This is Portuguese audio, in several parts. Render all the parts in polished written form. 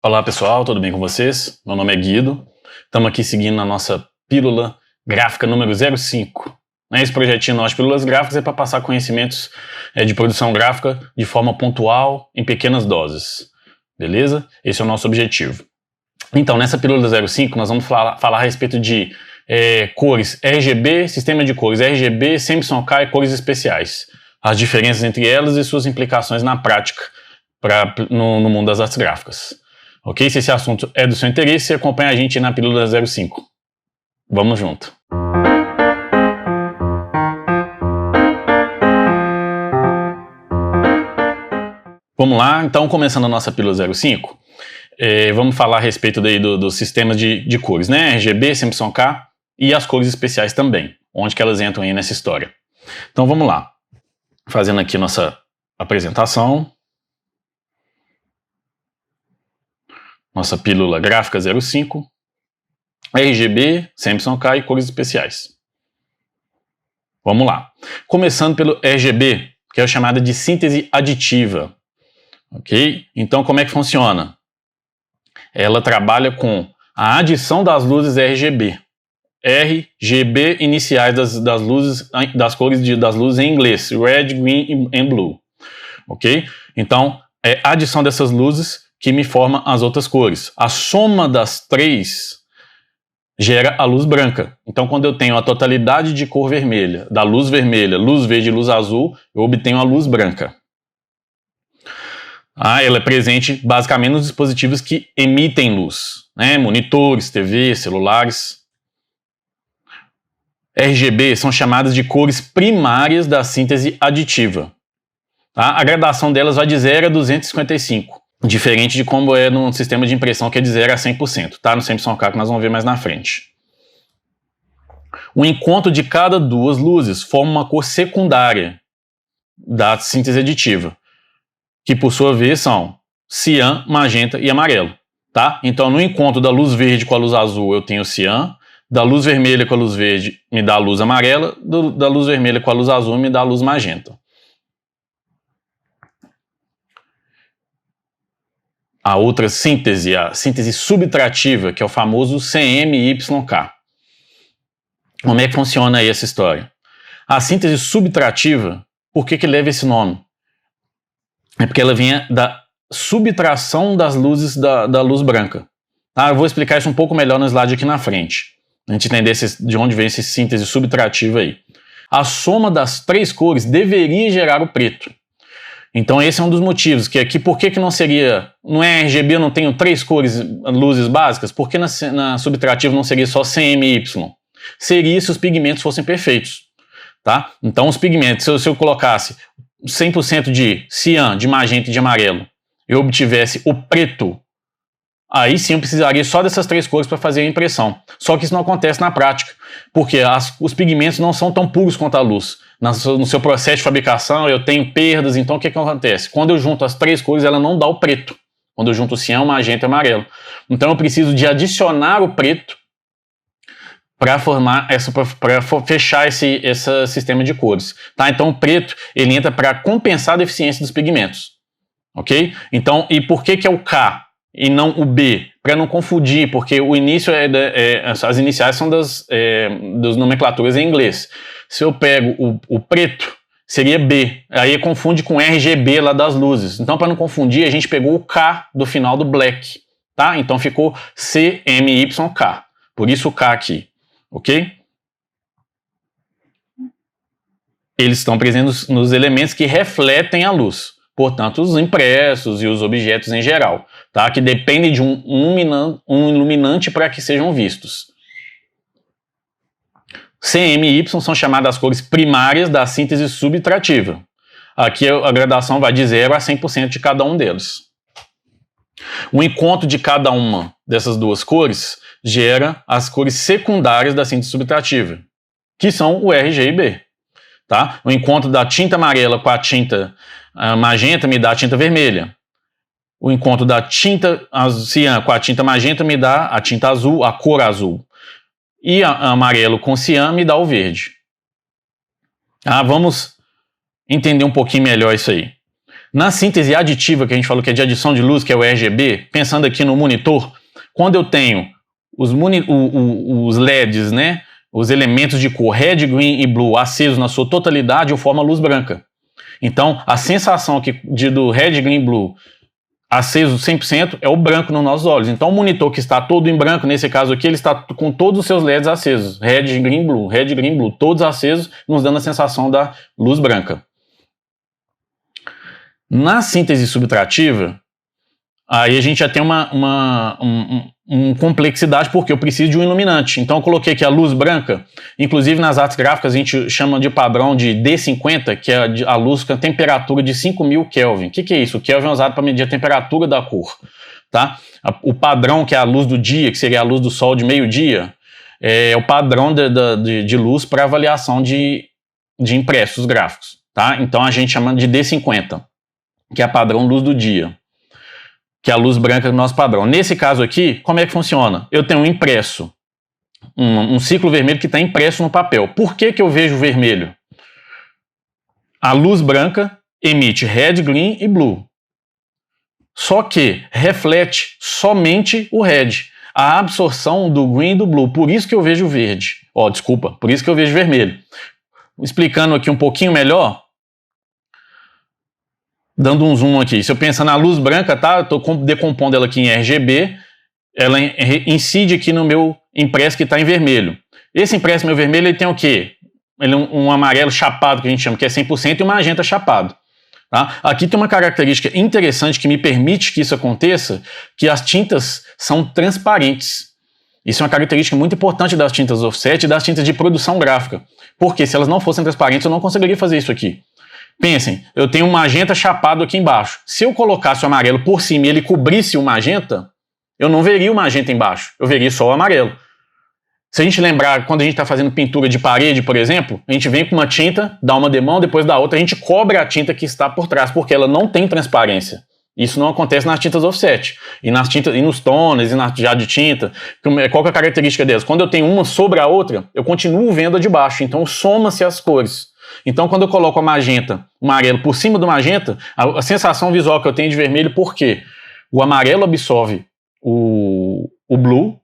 Olá pessoal, tudo bem com vocês? Meu nome é Guido, estamos aqui seguindo a nossa pílula gráfica número 05. Esse projetinho nosso de pílulas gráficas é para passar conhecimentos de produção gráfica de forma pontual, em pequenas doses, beleza? Esse é o nosso objetivo. Então, nessa pílula 05 nós vamos falar a respeito de cores RGB, sistema de cores RGB, Simpson K e cores especiais, as diferenças entre elas e suas implicações na prática no mundo das artes gráficas. Ok? Se esse assunto é do seu interesse, acompanhe a gente na pílula 05. Vamos junto. Vamos lá, então, começando a nossa pílula 05, vamos falar a respeito daí dos sistemas de cores, né? RGB, Simpson K e as cores especiais também, onde que elas entram aí nessa história. Então vamos lá, fazendo aqui nossa apresentação. Nossa pílula gráfica 05, RGB, Simpson K e cores especiais. Vamos lá. Começando pelo RGB, que é a chamada de síntese aditiva. Ok? Então, como é que funciona? Ela trabalha com a adição das luzes RGB. RGB iniciais das luzes, das cores das luzes em inglês. Red, Green e Blue. Ok? Então, é a adição dessas luzes que me forma as outras cores. A soma das três gera a luz branca. Então, quando eu tenho a totalidade de cor vermelha, da luz vermelha, luz verde e luz azul, eu obtenho a luz branca. Ela é presente basicamente nos dispositivos que emitem luz, né? Monitores, TV, celulares. RGB são chamadas de cores primárias da síntese aditiva. Tá? A gradação delas vai de 0 a 255. Diferente de como é no sistema de impressão, que é de 0 a 100%, tá? No Simpson K, que nós vamos ver mais na frente. O encontro de cada duas luzes forma uma cor secundária da síntese aditiva, que por sua vez são cian, magenta e amarelo, tá? Então, no encontro da luz verde com a luz azul, eu tenho cian, da luz vermelha com a luz verde me dá a luz amarela, da luz vermelha com a luz azul me dá a luz magenta. A outra síntese, a síntese subtrativa, que é o famoso CMYK. Como é que funciona aí essa história? A síntese subtrativa, por que leva esse nome? É porque ela vem da subtração das luzes da luz branca. Tá? Eu vou explicar isso um pouco melhor no slide aqui na frente, a gente entender de onde vem essa síntese subtrativa aí. A soma das três cores deveria gerar o preto. Então esse é um dos motivos, que aqui por que não seria, no RGB eu não tenho três cores, luzes básicas, por que na subtrativa não seria só CMY? Seria se os pigmentos fossem perfeitos, tá? Então os pigmentos, se eu colocasse 100% de cian, de magenta e de amarelo, e eu obtivesse o preto, aí sim eu precisaria só dessas três cores para fazer a impressão. Só que isso não acontece na prática, porque os pigmentos não são tão puros quanto a luz. No seu processo de fabricação eu tenho perdas, então o que acontece? Quando eu junto as três cores, ela não dá o preto. Quando eu junto o cian, o magenta e o amarelo. Então eu preciso de adicionar o preto para fechar esse sistema de cores. Tá? Então o preto ele entra para compensar a deficiência dos pigmentos. Ok? Então, e por que é o K e não o B? Para não confundir, porque o início as iniciais são das nomenclaturas em inglês. Se eu pego o preto, seria B. Aí confunde com RGB lá das luzes. Então, para não confundir, a gente pegou o K do final do black. Tá? Então ficou CMYK. Por isso o K aqui. Ok? Eles estão presentes nos elementos que refletem a luz. Portanto, os impressos e os objetos em geral, tá? Que dependem de um iluminante para que sejam vistos. CMY são chamadas as cores primárias da síntese subtrativa. Aqui a gradação vai de 0 a 100% de cada um deles. O encontro de cada uma dessas duas cores gera as cores secundárias da síntese subtrativa, que são o RG e B. Tá? O encontro da tinta amarela com a tinta magenta me dá a tinta vermelha. O encontro da tinta cian com a tinta magenta me dá a tinta azul, a cor azul. E a amarelo com cian me dá o verde. Vamos entender um pouquinho melhor isso aí. Na síntese aditiva, que a gente falou que é de adição de luz, que é o RGB, pensando aqui no monitor, quando eu tenho os LEDs, né, os elementos de cor red, green e blue acesos na sua totalidade, eu formo a luz branca. Então, a sensação aqui do red, green e blue aceso 100% é o branco nos nossos olhos. Então, o monitor que está todo em branco, nesse caso aqui, ele está com todos os seus LEDs acesos. Red, green, blue, todos acesos, nos dando a sensação da luz branca. Na síntese subtrativa, aí a gente já tem uma complexidade, porque eu preciso de um iluminante. Então eu coloquei aqui a luz branca, inclusive nas artes gráficas a gente chama de padrão de D50, que é a luz com a temperatura de 5.000 Kelvin. O que é isso? O Kelvin é usado para medir a temperatura da cor. Tá? O padrão, que é a luz do dia, que seria a luz do sol de meio-dia, é o padrão de luz para avaliação de impressos gráficos. Tá? Então a gente chama de D50, que é a padrão luz do dia, que é a luz branca do nosso padrão. Nesse caso aqui, como é que funciona? Eu tenho um impresso, um ciclo vermelho que está impresso no papel. Por que eu vejo vermelho? A luz branca emite red, green e blue. Só que reflete somente o red. A absorção do green e do blue. Por isso que eu vejo verde. Por isso que eu vejo vermelho. Explicando aqui um pouquinho melhor, dando um zoom aqui. Se eu pensar na luz branca, tá? Eu estou decompondo ela aqui em RGB, ela incide aqui no meu impresso que está em vermelho. Esse impresso meu vermelho, ele tem o quê? Ele é um amarelo chapado, que a gente chama, que é 100%, e um magenta chapado. Tá? Aqui tem uma característica interessante que me permite que isso aconteça, que as tintas são transparentes. Isso é uma característica muito importante das tintas offset e das tintas de produção gráfica. Porque se elas não fossem transparentes, eu não conseguiria fazer isso aqui. Pensem, eu tenho um magenta chapado aqui embaixo. Se eu colocasse o amarelo por cima e ele cobrisse o magenta, eu não veria o magenta embaixo, eu veria só o amarelo. Se a gente lembrar, quando a gente está fazendo pintura de parede, por exemplo, a gente vem com uma tinta, dá uma demão, depois da outra, a gente cobre a tinta que está por trás, porque ela não tem transparência. Isso não acontece nas tintas offset. E nas tintas, e nos toners, e na já de tinta. Qual que é a característica delas? Quando eu tenho uma sobre a outra, eu continuo vendo a de baixo, então soma-se as cores. Então, quando eu coloco o amarelo por cima do magenta, a sensação visual que eu tenho de vermelho, por quê? O amarelo absorve o blue,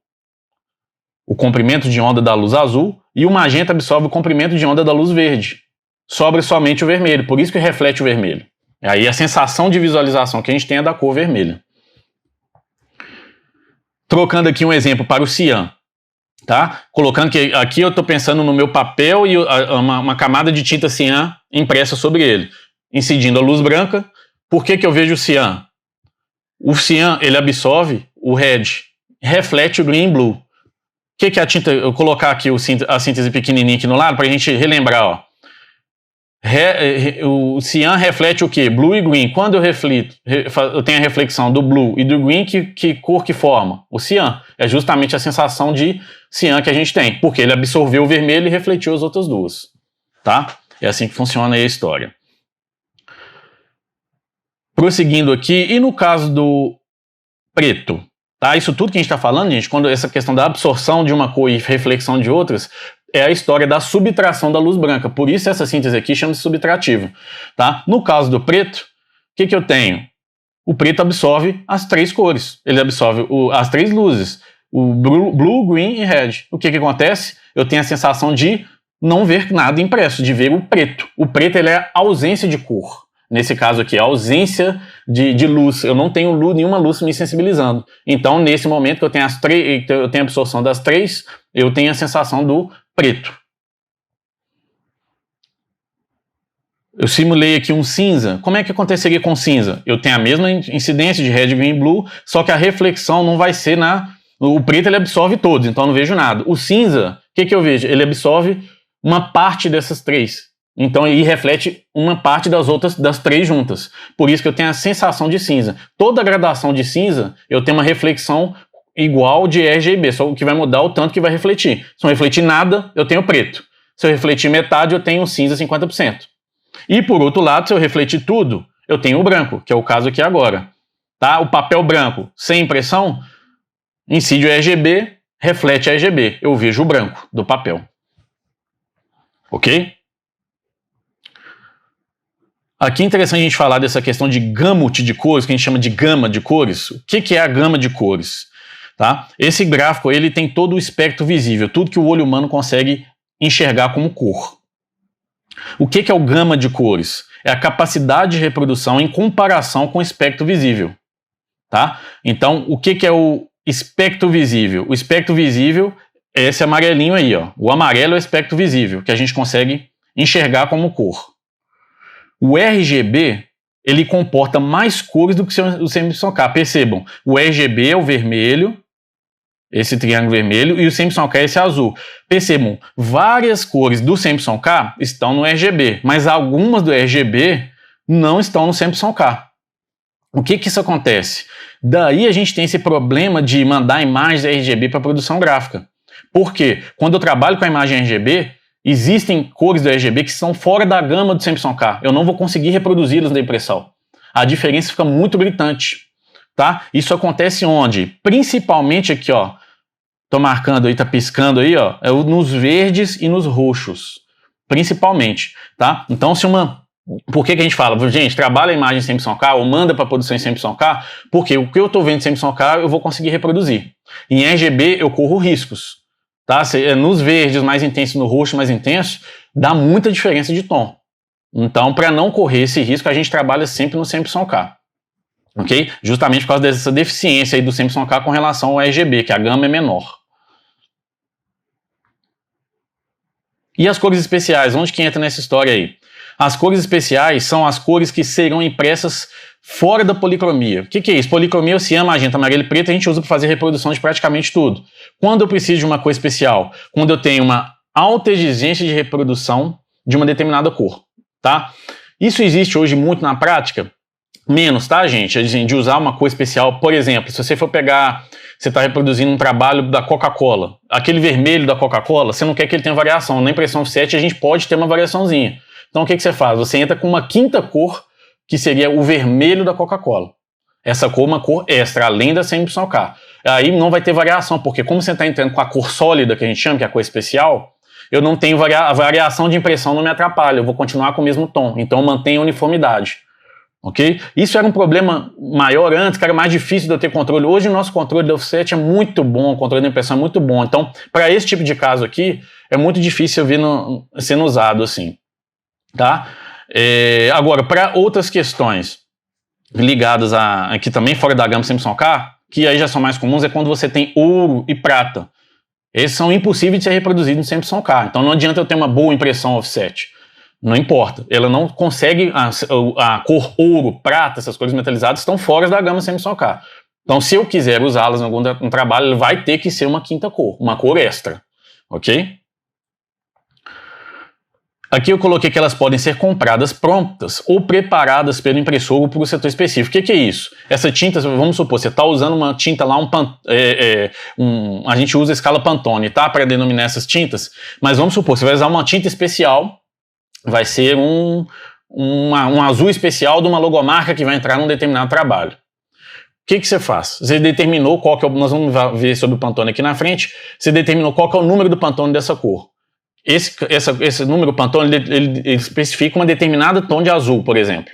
o comprimento de onda da luz azul, e o magenta absorve o comprimento de onda da luz verde. Sobra somente o vermelho, por isso que reflete o vermelho. Aí a sensação de visualização que a gente tem é da cor vermelha. Trocando aqui um exemplo para o cian. Tá? Colocando que aqui eu estou pensando no meu papel e uma camada de tinta cian impressa sobre ele, incidindo a luz branca. Por que eu vejo o cian? O cian, ele absorve o red, reflete o green e blue. O que é a tinta? Eu vou colocar aqui a síntese pequenininha aqui no lado para a gente relembrar. Ó. O cian reflete o quê? Blue e green. Quando eu tenho a reflexão do blue e do green, que cor que forma? O cian. É justamente a sensação de cian que a gente tem, porque ele absorveu o vermelho e refletiu as outras duas. Tá? É assim que funciona aí a história. Prosseguindo aqui, e no caso do preto? Tá? Isso tudo que a gente está falando, gente, quando essa questão da absorção de uma cor e reflexão de outras, é a história da subtração da luz branca. Por isso essa síntese aqui chama-se subtrativa. Tá? No caso do preto, o que eu tenho? O preto absorve as três cores. Ele absorve as três luzes. O blue, green e red. O que acontece? Eu tenho a sensação de não ver nada impresso, de ver o preto. O preto, ele é a ausência de cor. Nesse caso aqui, a ausência de luz. Eu não tenho nenhuma luz me sensibilizando. Então, nesse momento que eu tenho a absorção das três, eu tenho a sensação do preto. Eu simulei aqui um cinza. Como é que aconteceria com cinza? Eu tenho a mesma incidência de red, green e blue, só que a reflexão não vai ser o preto, ele absorve todos, então eu não vejo nada. O cinza, o que eu vejo? Ele absorve uma parte dessas três. Então ele reflete uma parte das outras, das três juntas. Por isso que eu tenho a sensação de cinza. Toda gradação de cinza, eu tenho uma reflexão igual de RGB, só o que vai mudar o tanto que vai refletir. Se eu refletir nada, eu tenho preto. Se eu refletir metade, eu tenho cinza 50%. E por outro lado, se eu refletir tudo, eu tenho o branco, que é o caso aqui agora. Tá? O papel branco, sem impressão, incide o RGB, reflete a RGB. Eu vejo o branco do papel. Ok? Aqui é interessante a gente falar dessa questão de gamut de cores, que a gente chama de gama de cores. O que é a gama de cores? Tá? Esse gráfico ele tem todo o espectro visível, tudo que o olho humano consegue enxergar como cor. O que é o gama de cores? É a capacidade de reprodução em comparação com o espectro visível. Tá? Então, o que é o espectro visível? O espectro visível é esse amarelinho aí. Ó. O amarelo é o espectro visível, que a gente consegue enxergar como cor. O RGB, ele comporta mais cores do que o Simpson-K. Percebam, o RGB é o vermelho, esse triângulo vermelho, e o Simpson-K é esse azul. Percebam, várias cores do Simpson-K estão no RGB, mas algumas do RGB não estão no Simpson-K. O que isso acontece? Daí a gente tem esse problema de mandar imagens RGB para produção gráfica. Por quê? Quando eu trabalho com a imagem RGB, existem cores do RGB que são fora da gama do Simpson-K. Eu não vou conseguir reproduzi-las na impressão. A diferença fica muito gritante. Tá? Isso acontece onde? Principalmente aqui, ó. Tô marcando aí, tá piscando aí, ó. É nos verdes e nos roxos. Principalmente. Tá? Então, se uma... Por que a gente fala? Gente, trabalha a imagem em Simpson-K ou manda para produção em Simpson-K, porque o que eu tô vendo em Simpson-K eu vou conseguir reproduzir. Em RGB eu corro riscos. Tá? Nos verdes mais intenso, no roxo mais intenso, dá muita diferença de tom. Então, para não correr esse risco, a gente trabalha sempre no Simpson-K. Ok? Justamente por causa dessa deficiência aí do Simpson-K com relação ao RGB, que a gama é menor. E as cores especiais? Onde que entra nessa história aí? As cores especiais são as cores que serão impressas fora da policromia. O que é isso? Policromia, cian, magenta, amarelo e preto, a gente usa para fazer reprodução de praticamente tudo. Quando eu preciso de uma cor especial? Quando eu tenho uma alta exigência de reprodução de uma determinada cor. Tá? Isso existe hoje muito na prática? Menos, tá, gente? De usar uma cor especial. Por exemplo, se você for pegar... Você está reproduzindo um trabalho da Coca-Cola. Aquele vermelho da Coca-Cola, você não quer que ele tenha variação. Na impressão offset a gente pode ter uma variaçãozinha. Então o que você faz? Você entra com uma quinta cor, que seria o vermelho da Coca-Cola. Essa cor é uma cor extra, além da Simpson-K. Aí não vai ter variação, porque como você está entrando com a cor sólida, que a gente chama, que é a cor especial, eu não tenho a variação de impressão não me atrapalha, eu vou continuar com o mesmo tom. Então eu mantenho a uniformidade. Ok? Isso era um problema maior antes, que era mais difícil de eu ter controle. Hoje o nosso controle da offset é muito bom, o controle da impressão é muito bom. Então, para esse tipo de caso aqui, é muito difícil eu ver sendo usado assim. Tá? Agora, para outras questões ligadas aqui também, fora da gama Simpson-K, que aí já são mais comuns, é quando você tem ouro e prata. Esses são impossíveis de ser reproduzidos no Simpson-K. Então não adianta eu ter uma boa impressão offset. Não importa. Ela não consegue... A cor ouro, prata, essas cores metalizadas estão fora da gama Simpson-K. Então se eu quiser usá-las em algum trabalho, vai ter que ser uma quinta cor. Uma cor extra. Ok? Aqui eu coloquei que elas podem ser compradas prontas ou preparadas pelo impressor ou por um setor específico. O que é isso? Essa tinta, vamos supor, você está usando uma tinta lá, a gente usa a escala Pantone, tá? Para denominar essas tintas, mas vamos supor, você vai usar uma tinta especial, vai ser um azul especial de uma logomarca que vai entrar num determinado trabalho. O que você faz? Você determinou qual que é nós vamos ver sobre o Pantone aqui na frente, você determinou qual que é o número do Pantone dessa cor. Esse número Pantone ele especifica uma determinada tom de azul, por exemplo.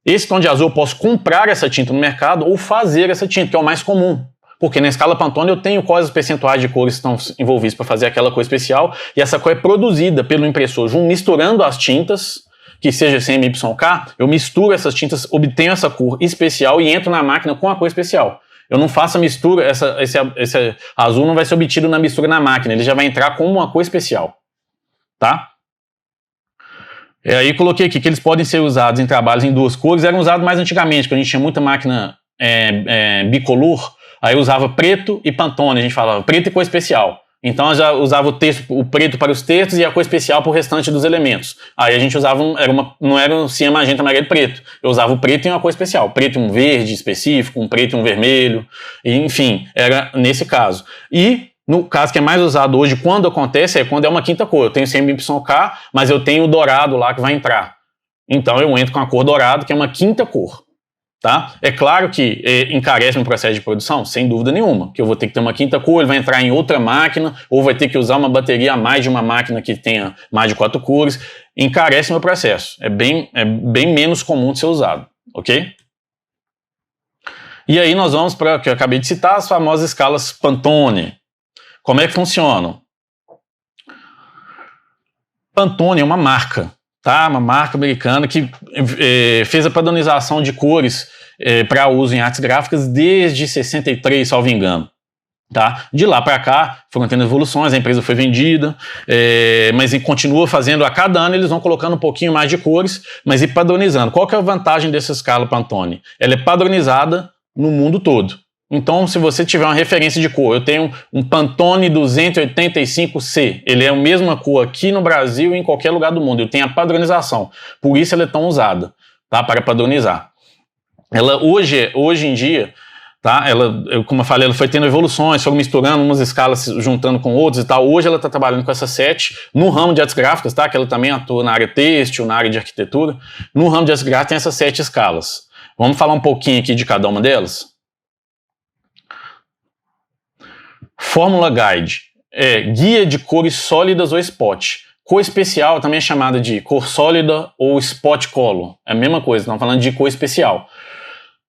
Esse tom de azul eu posso comprar essa tinta no mercado ou fazer essa tinta, que é o mais comum. Porque na escala Pantone eu tenho quais os percentuais de cores que estão envolvidos para fazer aquela cor especial, e essa cor é produzida pelo impressor misturando as tintas, que seja CMYK, eu misturo essas tintas, obtenho essa cor especial e entro na máquina com a cor especial. Eu não faço a mistura, esse azul não vai ser obtido na mistura na máquina, ele já vai entrar como uma cor especial, tá? E aí coloquei aqui que eles podem ser usados em trabalhos em duas cores, eram usados mais antigamente, quando a gente tinha muita máquina bicolor, aí usava preto e Pantone, a gente falava preto e cor especial. Então eu já usava o preto para os textos e a cor especial para o restante dos elementos. Aí a gente usava, não era um cian, magenta, amarelo e preto. Eu usava o preto e uma cor especial. Preto e um verde específico, um preto e um vermelho. E, enfim, era nesse caso. E no caso que é mais usado hoje, quando acontece, é quando é uma quinta cor. Eu tenho CMYK, mas eu tenho o dourado lá que vai entrar. Então eu entro com a cor dourado, que é uma quinta cor. Tá? É claro que encarece no processo de produção, sem dúvida nenhuma, que eu vou ter que ter uma quinta cor, ele vai entrar em outra máquina, ou vai ter que usar uma bateria a mais de uma máquina que tenha mais de 4 cores, encarece meu processo, é bem menos comum de ser usado, ok? E aí nós vamos para o que eu acabei de citar, as famosas escalas Pantone. Como é que funcionam? Pantone é uma marca, tá? Uma marca americana que fez a padronização de cores para uso em artes gráficas desde 63, salvo engano. Tá? De lá para cá foram tendo evoluções, a empresa foi vendida, mas continua fazendo a cada ano, eles vão colocando um pouquinho mais de cores, mas e padronizando. Qual que é a vantagem dessa escala Pantone? Ela é padronizada no mundo todo. Então, se você tiver uma referência de cor, eu tenho um Pantone 285C, ele é a mesma cor aqui no Brasil e em qualquer lugar do mundo, eu tenho a padronização, por isso ela é tão usada, tá? Para padronizar. Ela hoje em dia, tá? Como eu falei, ela foi tendo evoluções, foram misturando umas escalas, juntando com outras e tal. Hoje ela está trabalhando com essas 7 no ramo de artes gráficas, tá? Que ela também atua na área têxtil, na área de arquitetura. No ramo de artes gráficas tem essas 7 escalas. Vamos falar um pouquinho aqui de cada uma delas? Fórmula Guide é guia de cores sólidas ou spot. Cor especial também é chamada de cor sólida ou spot color. É a mesma coisa, estamos falando de cor especial.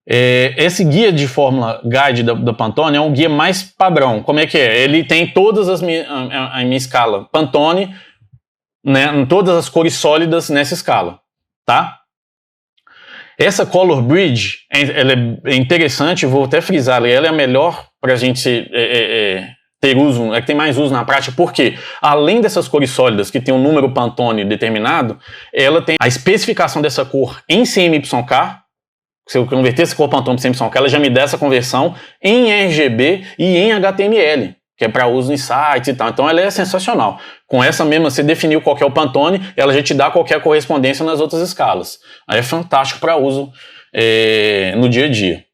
Esse guia de Fórmula Guide da Pantone é um guia mais padrão. Como é que é? Ele tem todas a minha escala Pantone, né, todas as cores sólidas nessa escala, tá? Essa Color Bridge, ela é interessante, vou até frisar, ela é a melhor para a gente ter uso, que tem mais uso na prática, porque além dessas cores sólidas, que tem um número Pantone determinado, ela tem a especificação dessa cor em CMYK. Se eu converter essa cor Pantone para CMYK, ela já me dá essa conversão em RGB e em HTML, que é para uso em sites e tal. Então ela é sensacional. Com essa mesma, você definiu qual que é o Pantone, ela já te dá qualquer correspondência nas outras escalas. Aí é fantástico para uso no dia a dia.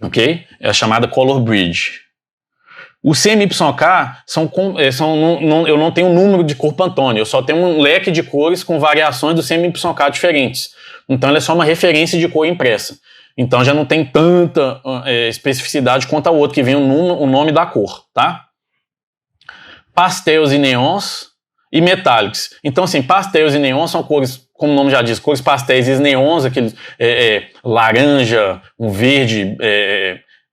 Ok? É a chamada Color Bridge. O CMYK eu não tenho um número de cor Pantone, eu só tenho um leque de cores com variações do CMYK diferentes. Então ela é só uma referência de cor impressa. Então já não tem tanta especificidade quanto a outra, que vem o nome da cor, tá? Pastels e neons e metálicos. Então, assim, pastels e neons são cores, como o nome já diz, cores pastéis e neons, aquele laranja, um verde,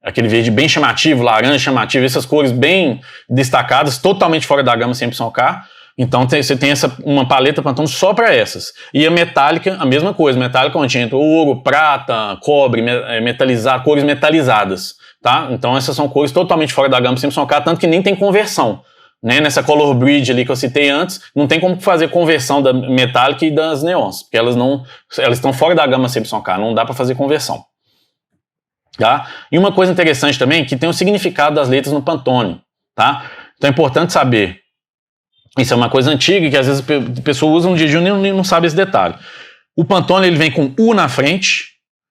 aquele verde bem chamativo, laranja chamativo, essas cores bem destacadas, totalmente fora da gama CMYK. Então você tem uma paleta Pantone só para essas. E a metálica, a mesma coisa, metálica onde entra ouro, prata, cobre, cores metalizadas, tá? Então essas são cores totalmente fora da gama CMYK, tanto que nem tem conversão. Né, nessa Color Bridge ali que eu citei antes, não tem como fazer conversão da metálica e das neons, porque elas estão fora da gama CMYK, não dá para fazer conversão. Tá? E uma coisa interessante também, que tem o significado das letras no Pantone, tá? Então é importante saber, isso é uma coisa antiga que às vezes a pessoa usa um dia de um e não sabe esse detalhe. O Pantone ele vem com U na frente,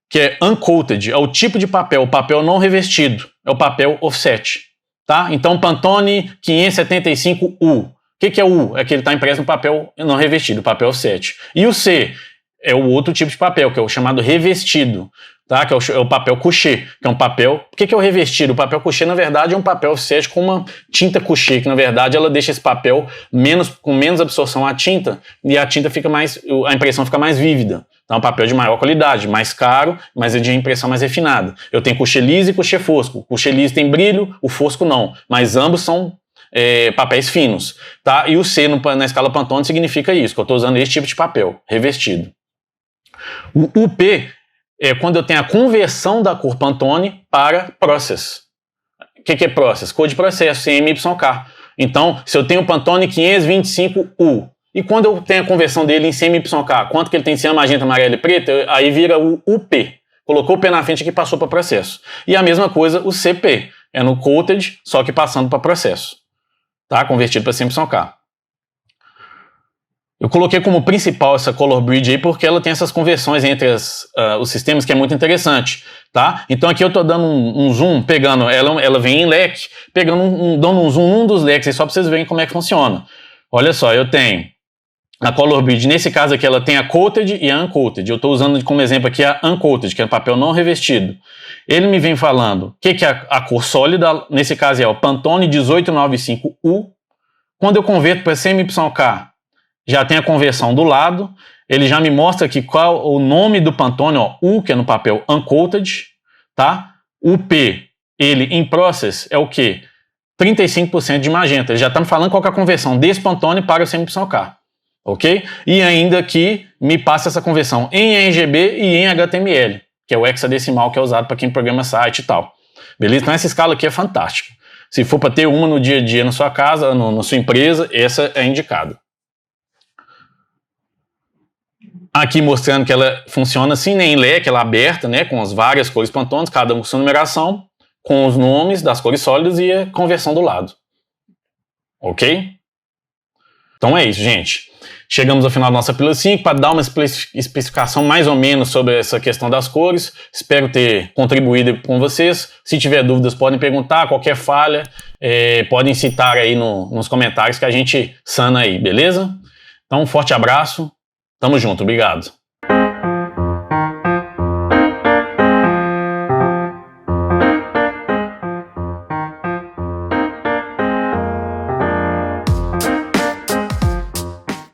que é uncoated, é o tipo de papel, o papel não revestido, é o papel offset. Tá? Então, Pantone 575U. O que é o U? É que ele está impresso no papel não revestido, o papel offset. E o C é o outro tipo de papel, que é o chamado revestido, tá? Que é o papel couché, que é um papel... O que é o revestido? O papel couché, na verdade, é um papel offset com uma tinta couché, que na verdade ela deixa esse papel com menos absorção à tinta, e a tinta fica a impressão fica mais vívida. Então é um papel de maior qualidade, mais caro, mas é de impressão mais refinada. Eu tenho couché liso e couché fosco. O couché liso tem brilho, o fosco não, mas ambos são papéis finos. Tá? E o C na escala Pantone significa isso, que eu estou usando esse tipo de papel, revestido. O UP é quando eu tenho a conversão da cor Pantone para Process. O que é Process? Cor de processo, CMYK. Então, se eu tenho o Pantone 525U, e quando eu tenho a conversão dele em CMYK, quanto que ele tem ciano, magenta, amarelo e preto, aí vira o UP. Colocou o P na frente que passou para processo. E a mesma coisa o CP, é no coated, só que passando para processo. Tá? Convertido para CMYK. Eu coloquei como principal essa Color Bridge aí porque ela tem essas conversões entre os sistemas que é muito interessante, tá? Então aqui eu estou dando um zoom, pegando, ela vem em leque, dando um zoom num dos leques aí só para vocês verem como é que funciona. Olha só, eu tenho A color bridge, nesse caso aqui, ela tem a coated e a uncoated. Eu estou usando como exemplo aqui a uncoated, que é papel não revestido. Ele me vem falando o que é a cor sólida, nesse caso é o Pantone 1895U. Quando eu converto para CMYK, já tem a conversão do lado. Ele já me mostra aqui qual o nome do Pantone, ó, U, que é no papel uncoated, tá? O P, ele em process é o quê? 35% de magenta. Ele já está me falando qual que é a conversão desse Pantone para o CMYK. Ok? E ainda aqui me passa essa conversão em RGB e em HTML, que é o hexadecimal que é usado para quem programa site e tal. Beleza? Então essa escala aqui é fantástica. Se for para ter uma no dia a dia na sua casa, na sua empresa, essa é indicada. Aqui mostrando que ela funciona assim, né, em leque, ela é aberta, né, com as várias cores Pantones, cada uma com sua numeração, com os nomes das cores sólidas e a conversão do lado. Ok? Então é isso, gente. Chegamos ao final da nossa pílula 5 para dar uma especificação mais ou menos sobre essa questão das cores. Espero ter contribuído com vocês. Se tiver dúvidas, podem perguntar. Qualquer falha, podem citar aí nos comentários que a gente sana aí, beleza? Então, um forte abraço. Tamo junto. Obrigado.